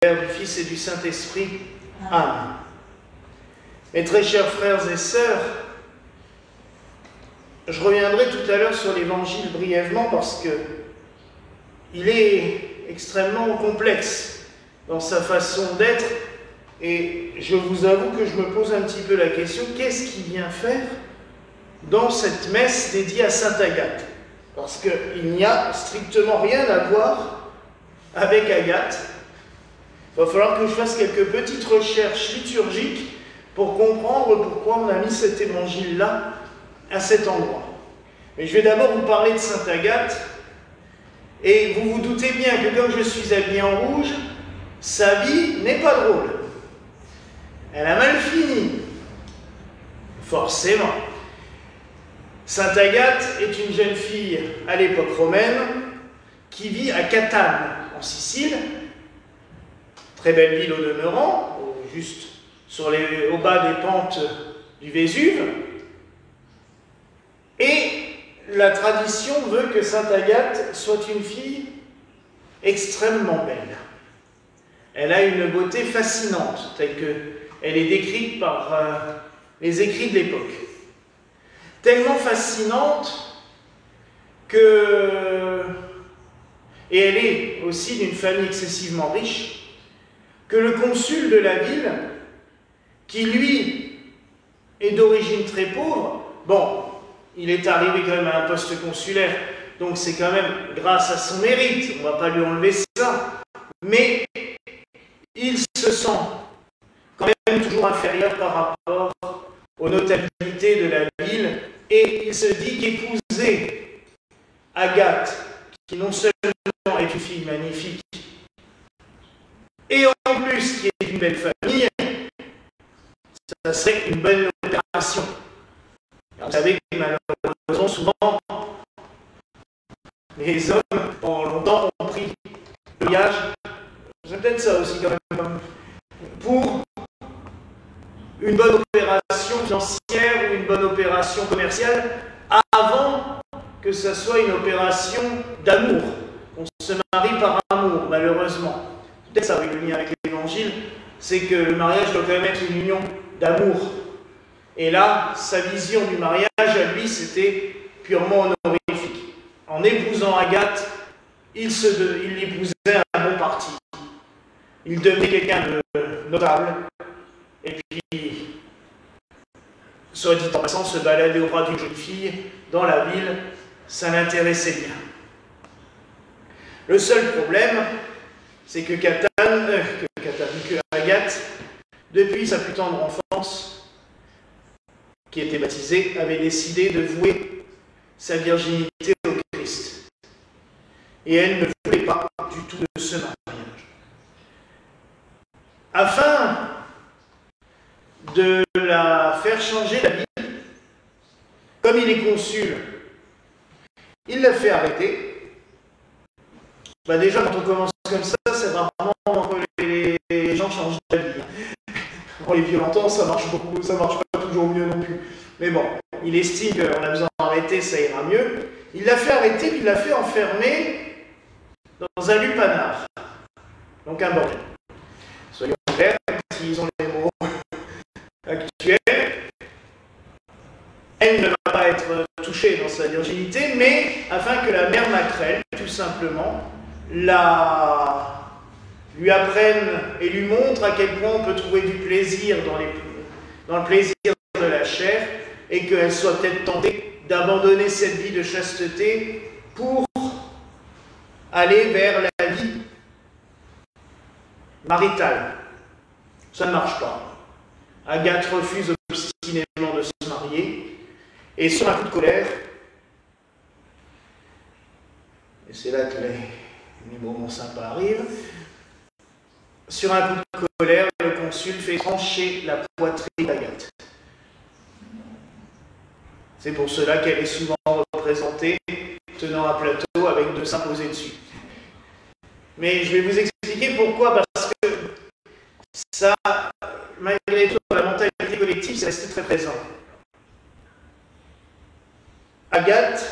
Père, du Fils et du Saint-Esprit. Amen. Mes très chers frères et sœurs, je reviendrai tout à l'heure sur l'Évangile brièvement parce que il est extrêmement complexe dans sa façon d'être et je vous avoue que je me pose un petit peu la question, qu'est-ce qu'il vient faire dans cette messe dédiée à Sainte Agathe? Parce qu'il n'y a strictement rien à voir avec Agathe. Il va falloir que je fasse quelques petites recherches liturgiques pour comprendre pourquoi on a mis cet évangile-là à cet endroit. Mais je vais d'abord vous parler de Sainte Agathe, et vous vous doutez bien que comme je suis habillé en rouge, sa vie n'est pas drôle. Elle a mal fini, forcément. Sainte Agathe est une jeune fille à l'époque romaine qui vit à Catane, en Sicile, très belle ville au demeurant, juste au bas des pentes du Vésuve. Et la tradition veut que Sainte Agathe soit une fille extrêmement belle. Elle a une beauté fascinante, telle qu'elle est décrite par les écrits de l'époque. Tellement fascinante que, et elle est aussi d'une famille excessivement riche, que le consul de la ville, qui lui est d'origine très pauvre, bon, il est arrivé quand même à un poste consulaire, donc c'est quand même grâce à son mérite, on ne va pas lui enlever ça, mais il se sent quand même toujours inférieur par rapport aux notabilités de la ville, et il se dit qu'épouser Agathe, qui non seulement est une fille magnifique, et en plus qui est d'une belle famille, ça serait une bonne opération. Vous savez que malheureusement, souvent, les hommes, pendant longtemps, ont pris le mariage, c'est peut-être ça aussi quand même, pour une bonne opération financière ou une bonne opération commerciale, avant que ça soit une opération d'amour. On se marie par amour, malheureusement. Peut-être ça, oui, le lien avec l'Évangile, c'est que le mariage doit quand même être une union d'amour. Et là, sa vision du mariage, à lui, c'était purement honorifique. En épousant Agathe, il l'épousait à bon parti. Il devenait quelqu'un de notable. Et puis, soit dit en passant, se balader au bras d'une jeune fille dans la ville, ça l'intéressait bien. Le seul problème, c'est que Agathe, depuis sa plus tendre enfance, qui était baptisée, avait décidé de vouer sa virginité au Christ. Et elle ne voulait pas du tout de ce mariage. Afin de la faire changer d'avis, comme il est consul, il l'a fait arrêter. Déjà, quand on commence comme ça, c'est rarement que les gens changent d'avis. En les violentant, ça marche pas toujours mieux non plus. Mais bon, il estime qu'en la faisant arrêter, ça ira mieux. Il l'a fait arrêter, puis il l'a fait enfermer dans un lupanar. Donc un bordel. Soyons clairs, utilisons les mots actuels. Elle ne va pas être touchée dans sa virginité, mais afin que la mère Macrel, tout simplement, lui apprenne et lui montre à quel point on peut trouver du plaisir dans le plaisir de la chair, et qu'elle soit peut-être tentée d'abandonner cette vie de chasteté pour aller vers la vie maritale. Ça ne marche pas. Agathe refuse obstinément de se marier, et sur un coup de colère, et c'est là que les moments sympas arrivent, sur un coup de colère, le consul fait trancher la poitrine d'Agathe. C'est pour cela qu'elle est souvent représentée tenant un plateau avec deux seins posés dessus. Mais je vais vous expliquer pourquoi, parce que ça, malgré tout, dans la mentalité collective, c'est resté très présent. Agathe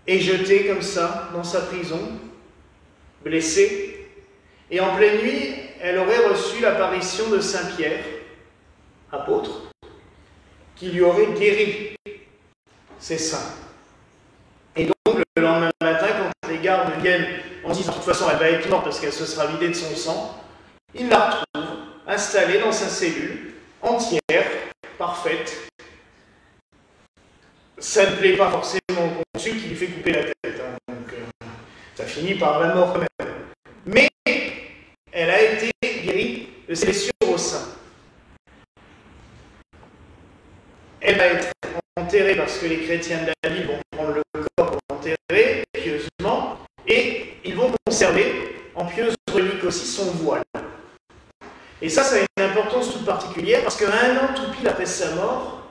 est jetée comme ça dans sa prison, blessée, Et en pleine nuit, elle aurait reçu l'apparition de Saint Pierre, apôtre, qui lui aurait guéri ses seins. Et donc, le lendemain matin, quand les gardes viennent en disant de toute façon elle va être morte parce qu'elle se sera vidée de son sang, ils la retrouvent installée dans sa cellule, entière, parfaite. Ça ne plaît pas forcément au consul qui lui fait couper la tête. Donc, ça finit par la mort quand même. Mais elle a été guérie de ses blessures au sein. Elle va être enterrée parce que les chrétiens de la ville vont prendre le corps pour l'enterrer pieusement et ils vont conserver en pieuse relique aussi son voile. Et ça a une importance toute particulière parce qu'à 1 an tout pile après sa mort,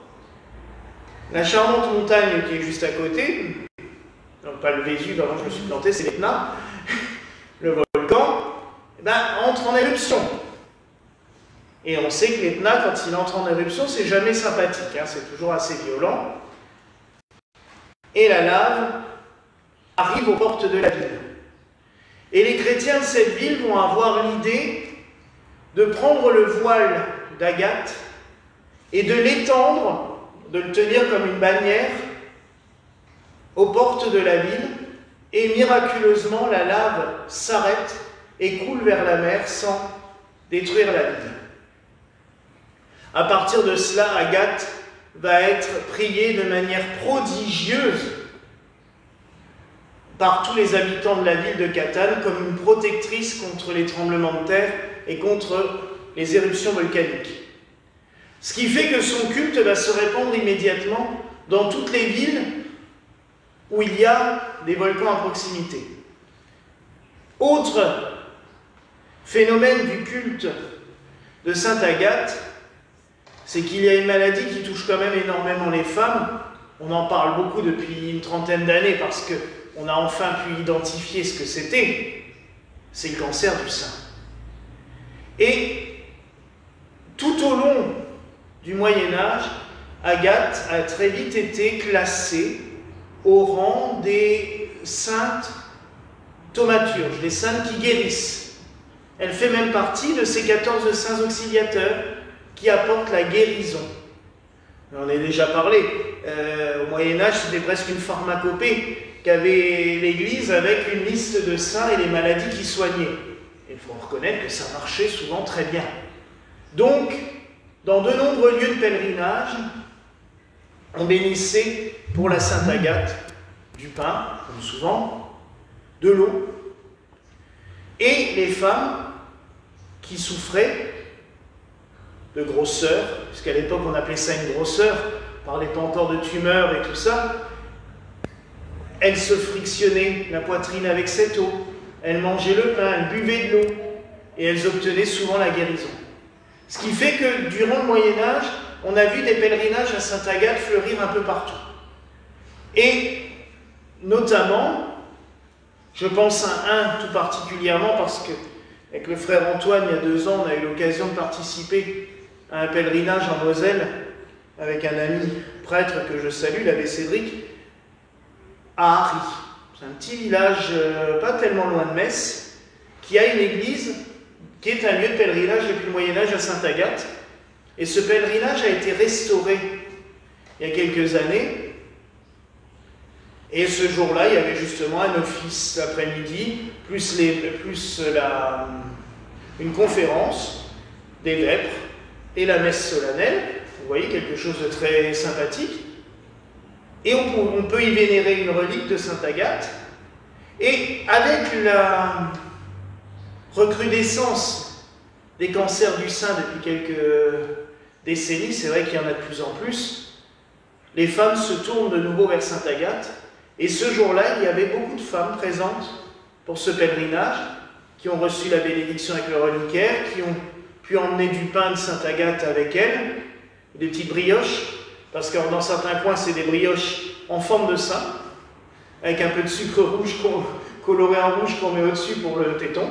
la charmante montagne qui est juste à côté, donc pas le Vésuve, avant je me suis planté, c'est l'Etna, le volcan, entre en éruption. Et on sait que l'Etna, quand il entre en éruption, c'est jamais sympathique, c'est toujours assez violent. Et la lave arrive aux portes de la ville. Et les chrétiens de cette ville vont avoir l'idée de prendre le voile d'Agathe et de l'étendre, de le tenir comme une bannière aux portes de la ville, et miraculeusement la lave s'arrête et coule vers la mer sans détruire la ville. À partir de cela, Agathe va être priée de manière prodigieuse par tous les habitants de la ville de Catane comme une protectrice contre les tremblements de terre et contre les éruptions volcaniques. Ce qui fait que son culte va se répandre immédiatement dans toutes les villes où il y a des volcans à proximité. Autre phénomène du culte de Sainte Agathe, c'est qu'il y a une maladie qui touche quand même énormément les femmes. On en parle beaucoup depuis une trentaine d'années parce qu'on a enfin pu identifier ce que c'était. C'est le cancer du sein. Et tout au long du Moyen-Âge, Agathe a très vite été classée au rang des saintes thaumaturges, des saintes qui guérissent. Elle fait même partie de ces 14 saints auxiliateurs qui apportent la guérison. On en a déjà parlé. Au Moyen-Âge, c'était presque une pharmacopée qu'avait l'Église avec une liste de saints et les maladies qui soignaient. Il faut reconnaître que ça marchait souvent très bien. Donc, dans de nombreux lieux de pèlerinage, on bénissait pour la Sainte Agathe du pain, comme souvent, de l'eau, et les femmes qui souffraient de grosseur, puisqu'à l'époque on appelait ça une grosseur, on ne parlait pas encore de tumeur et tout ça, elles se frictionnaient la poitrine avec cette eau, elles mangeaient le pain, elles buvaient de l'eau, et elles obtenaient souvent la guérison. Ce qui fait que durant le Moyen-Âge, on a vu des pèlerinages à Sainte Agathe fleurir un peu partout. Et notamment, je pense à un tout particulièrement parce que, avec le frère Antoine, il y a 2 ans, on a eu l'occasion de participer à un pèlerinage en Moselle avec un ami prêtre que je salue, l'abbé Cédric, à Ary. C'est un petit village pas tellement loin de Metz, qui a une église qui est un lieu de pèlerinage depuis le Moyen-Âge à Sainte Agathe. Et ce pèlerinage a été restauré il y a quelques années. Et ce jour-là, il y avait justement un office l'après-midi, plus une conférence des vêpres et la messe solennelle. Vous voyez, quelque chose de très sympathique. Et on peut y vénérer une relique de Sainte Agathe. Et avec la recrudescence des cancers du sein depuis quelques décennies, c'est vrai qu'il y en a de plus en plus, les femmes se tournent de nouveau vers Sainte Agathe. Et ce jour-là, il y avait beaucoup de femmes présentes pour ce pèlerinage, qui ont reçu la bénédiction avec le reliquaire, qui ont pu emmener du pain de Sainte Agathe avec elles, des petites brioches, parce que dans certains coins, c'est des brioches en forme de sein, avec un peu de sucre rouge coloré en rouge qu'on met au-dessus pour le téton.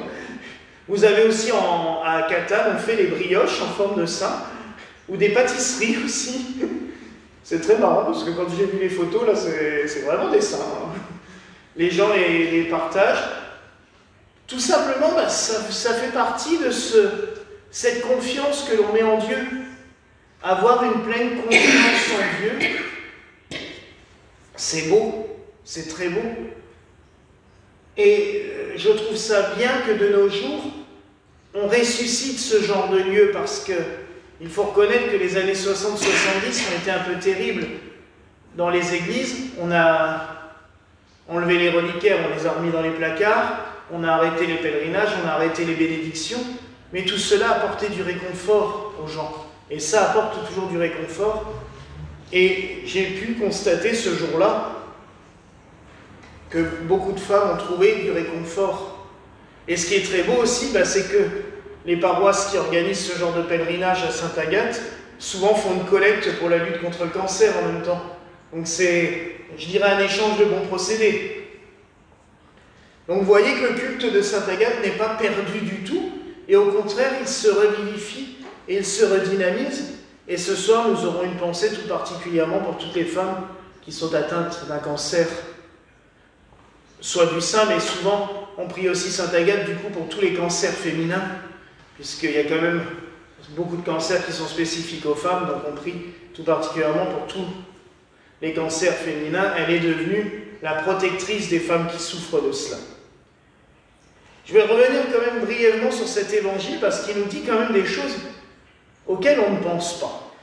Vous avez aussi à Catane, on fait des brioches en forme de sein, ou des pâtisseries aussi. C'est très marrant parce que quand j'ai vu les photos, là, c'est vraiment des seins. Les gens les partagent. Tout simplement, ça fait partie de cette confiance que l'on met en Dieu. Avoir une pleine confiance en Dieu, c'est beau, c'est très beau. Et je trouve ça bien que de nos jours, on ressuscite ce genre de lieu parce qu'il faut reconnaître que les années 60-70 ont été un peu terribles dans les églises. On a enlevé les reliquaires, on les a remis dans les placards, on a arrêté les pèlerinages, on a arrêté les bénédictions, mais tout cela apportait du réconfort aux gens. Et ça apporte toujours du réconfort. Et j'ai pu constater ce jour-là que beaucoup de femmes ont trouvé du réconfort. Et ce qui est très beau aussi, c'est que les paroisses qui organisent ce genre de pèlerinage à Sainte-Agathe, souvent font une collecte pour la lutte contre le cancer en même temps. Donc c'est, je dirais, un échange de bons procédés. Donc vous voyez que le culte de Sainte-Agathe n'est pas perdu du tout, et au contraire, il se revivifie et il se redynamise. Et ce soir, nous aurons une pensée tout particulièrement pour toutes les femmes qui sont atteintes d'un cancer, soit du sein, mais souvent, on prie aussi Sainte-Agathe du coup pour tous les cancers féminins, puisqu'il y a quand même beaucoup de cancers qui sont spécifiques aux femmes, donc on prie tout particulièrement pour tous les cancers féminins. Elle est devenue la protectrice des femmes qui souffrent de cela. Je vais revenir quand même brièvement sur cet évangile, parce qu'il nous dit quand même des choses auxquelles on ne pense pas.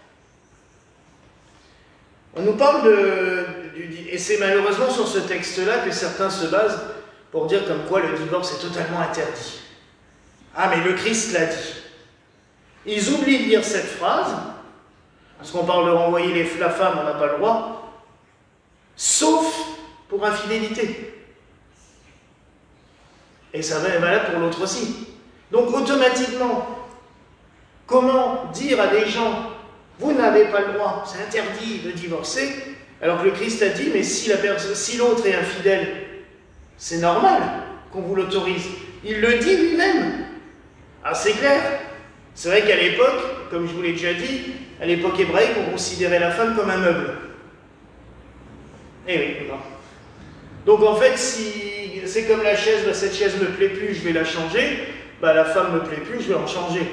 On nous parle et c'est malheureusement sur ce texte-là que certains se basent pour dire comme quoi le divorce est totalement interdit. Ah, mais le Christ l'a dit. Ils oublient de lire cette phrase, parce qu'on parle de renvoyer la femme, on n'a pas le droit, sauf pour infidélité. Et ça va être valable pour l'autre aussi. Donc automatiquement, comment dire à des gens, vous n'avez pas le droit, c'est interdit de divorcer, alors que le Christ a dit, mais si l'autre est infidèle, c'est normal qu'on vous l'autorise. Il le dit lui-même. Ah, c'est clair. C'est vrai qu'à l'époque, comme je vous l'ai déjà dit, à l'époque hébraïque, on considérait la femme comme un meuble. Eh oui, non. Donc en fait, si c'est comme la chaise, cette chaise ne me plaît plus, je vais la changer, la femme ne me plaît plus, je vais en changer.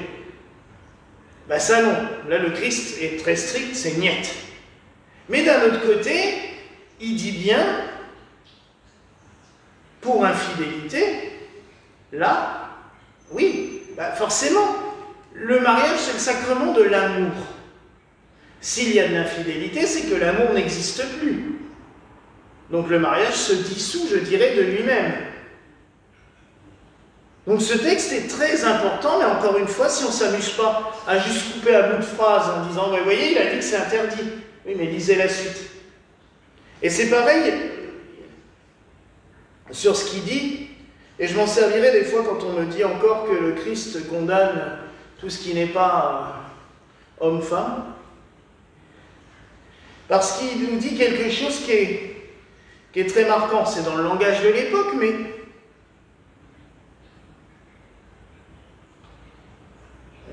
Ça non. Là, le Christ est très strict, c'est niet. Mais d'un autre côté, il dit bien, pour infidélité, là, oui, forcément, le mariage, c'est le sacrement de l'amour. S'il y a de l'infidélité, c'est que l'amour n'existe plus. Donc le mariage se dissout, je dirais, de lui-même. Donc ce texte est très important, mais encore une fois, si on ne s'amuse pas à juste couper à bout de phrase en disant, vous voyez, il a dit que c'est interdit. Oui, mais lisez la suite. Et c'est pareil sur ce qu'il dit, et je m'en servirai des fois quand on me dit encore que le Christ condamne tout ce qui n'est pas homme-femme, parce qu'il nous dit quelque chose qui est très marquant. C'est dans le langage de l'époque, mais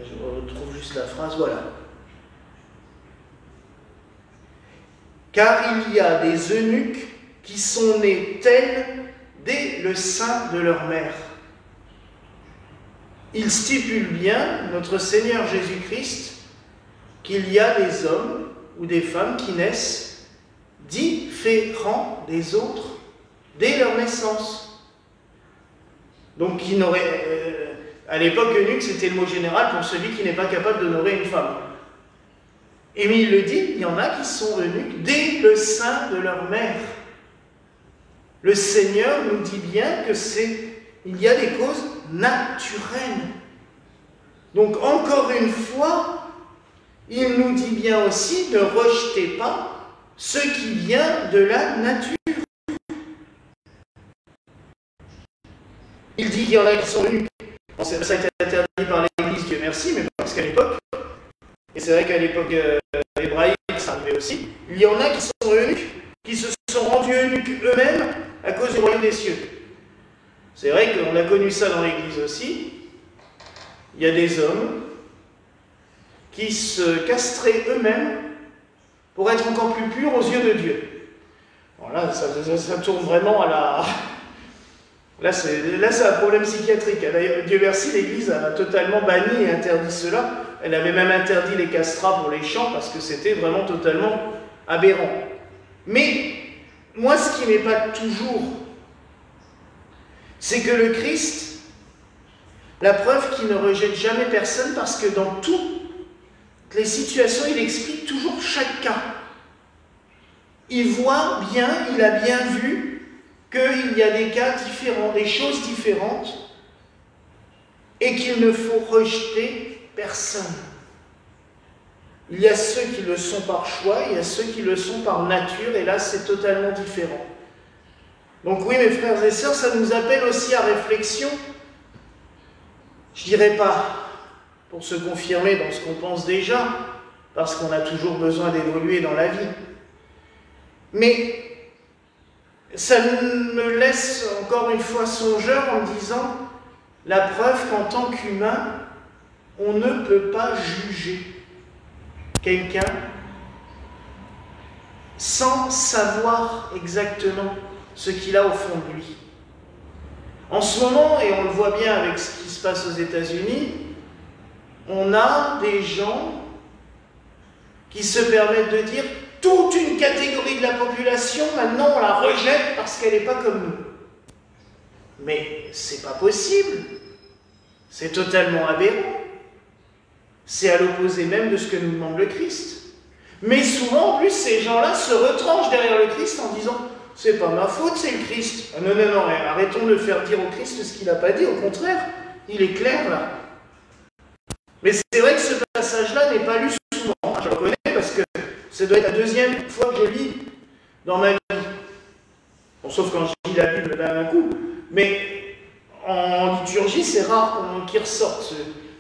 je retrouve juste la phrase, voilà. Car il y a des eunuques qui sont nés tels dès le sein de leur mère. Il stipule bien, notre Seigneur Jésus-Christ, qu'il y a des hommes ou des femmes qui naissent différents des autres dès leur naissance. Donc, qui n'aurait, à l'époque, eunuque, c'était le mot général pour celui qui n'est pas capable d'honorer une femme. Et mais il le dit, il y en a qui sont eunuques dès le sein de leur mère. Le Seigneur nous dit bien que il y a des causes naturelles. Donc, encore une fois, il nous dit bien aussi, ne rejetez pas ce qui vient de la nature. Il dit qu'il y en a qui sont eunuques. Bon, ça a été interdit par l'Église, Dieu merci, mais parce qu'à l'époque, et c'est vrai qu'à l'époque hébraïque, ça arrivait aussi, il y en a qui sont eunuques, qui se sont rendus eunuques eux-mêmes à cause du royaume des cieux. C'est vrai qu'on a connu ça dans l'Église aussi. Il y a des hommes qui se castraient eux-mêmes pour être encore plus purs aux yeux de Dieu. Bon là, ça tourne vraiment à Là, c'est un problème psychiatrique. D'ailleurs, Dieu merci, l'Église a totalement banni et interdit cela. Elle avait même interdit les castrats pour les chants parce que c'était vraiment totalement aberrant. Mais moi, ce qui m'épate toujours, c'est que le Christ, la preuve qu'il ne rejette jamais personne, parce que dans toutes les situations, il explique toujours chaque cas. Il voit bien, il a bien vu qu'il y a des cas différents, des choses différentes, et qu'il ne faut rejeter personne. Il y a ceux qui le sont par choix, il y a ceux qui le sont par nature, et là c'est totalement différent. Donc oui, mes frères et sœurs, ça nous appelle aussi à réflexion. Je dirais pas pour se confirmer dans ce qu'on pense déjà, parce qu'on a toujours besoin d'évoluer dans la vie. Mais ça me laisse encore une fois songeur en me disant la preuve qu'en tant qu'humain, on ne peut pas juger quelqu'un sans savoir exactement ce qu'il a au fond de lui. En ce moment, et on le voit bien avec ce qui se passe aux États-Unis, on a des gens qui se permettent de dire toute une catégorie de la population, maintenant on la rejette parce qu'elle n'est pas comme nous. Mais c'est pas possible. C'est totalement aberrant. C'est à l'opposé même de ce que nous demande le Christ. Mais souvent, en plus, ces gens-là se retranchent derrière le Christ en disant « c'est pas ma faute, c'est le Christ ». Non, non, non, arrêtons de faire dire au Christ ce qu'il n'a pas dit, au contraire, il est clair là. Mais c'est vrai que ce passage-là n'est pas lu souvent, je le reconnais, parce que ça doit être la deuxième fois que je lis dans ma vie. Bon, sauf quand je lis la Bible d'un coup. Mais en liturgie, c'est rare qu'il ressorte.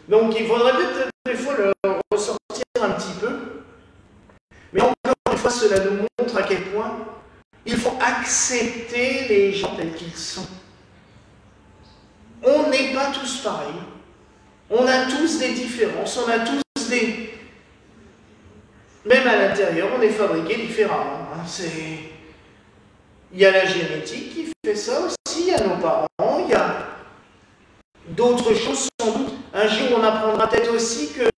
Donc il faudrait peut-être des fois le ressortir un petit peu. Mais encore une fois, cela nous montre à quel point il faut accepter les gens tels qu'ils sont. On n'est pas tous pareils. On a tous des différences, on a tous des... Même à l'intérieur, on est fabriqué différemment. Il y a la génétique qui fait ça aussi, il y a nos parents, il y a d'autres choses sans doute. Un jour, on apprendra peut-être aussi que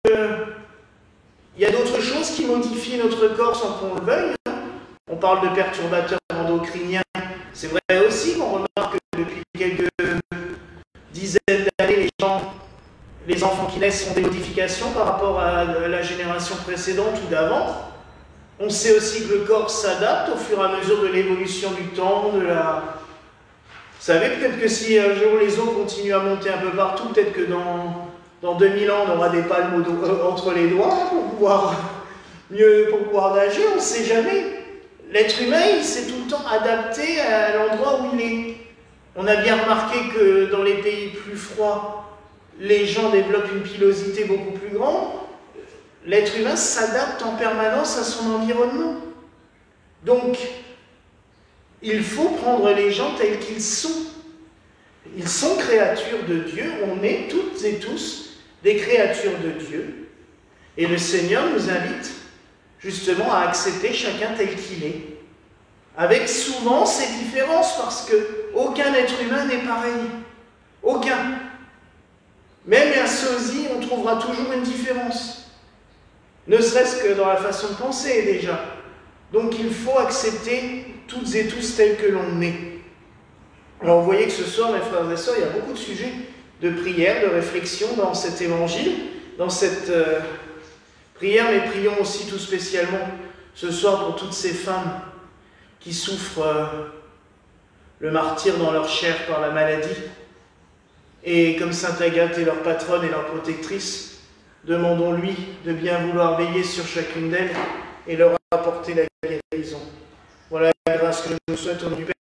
il y a d'autres choses qui modifient notre corps sans qu'on le veuille. On parle de perturbateurs endocriniens. C'est vrai aussi qu'on remarque que depuis quelques dizaines d'années, les enfants qui naissent ont des modifications par rapport à la génération précédente ou d'avant. On sait aussi que le corps s'adapte au fur et à mesure de l'évolution du temps, de la... Vous savez, peut-être que si un jour les eaux continuent à monter un peu partout, peut-être que dans 2000 ans, on aura des palmes entre les doigts pour pouvoir nager, on ne sait jamais. L'être humain, il s'est tout le temps adapté à l'endroit où il est. On a bien remarqué que dans les pays plus froids, les gens développent une pilosité beaucoup plus grande. L'être humain s'adapte en permanence à son environnement. Donc, il faut prendre les gens tels qu'ils sont. Ils sont créatures de Dieu. On est toutes et tous des créatures de Dieu. Et le Seigneur nous invite justement à accepter chacun tel qu'il est. Avec souvent ces différences, parce qu'aucun être humain n'est pareil. Aucun. Même un sosie, on trouvera toujours une différence. Ne serait-ce que dans la façon de penser déjà. Donc il faut accepter toutes et tous tels que l'on est. Alors vous voyez que ce soir, mes frères et sœurs, il y a beaucoup de sujets de prière, de réflexion dans cet évangile, dans cette prière, mais prions aussi tout spécialement ce soir pour toutes ces femmes qui souffrent le martyre dans leur chair par la maladie. Et comme Sainte Agathe est leur patronne et leur protectrice, demandons-lui de bien vouloir veiller sur chacune d'elles et leur apporter la guérison. Voilà la grâce que je nous souhaite au nom du Père.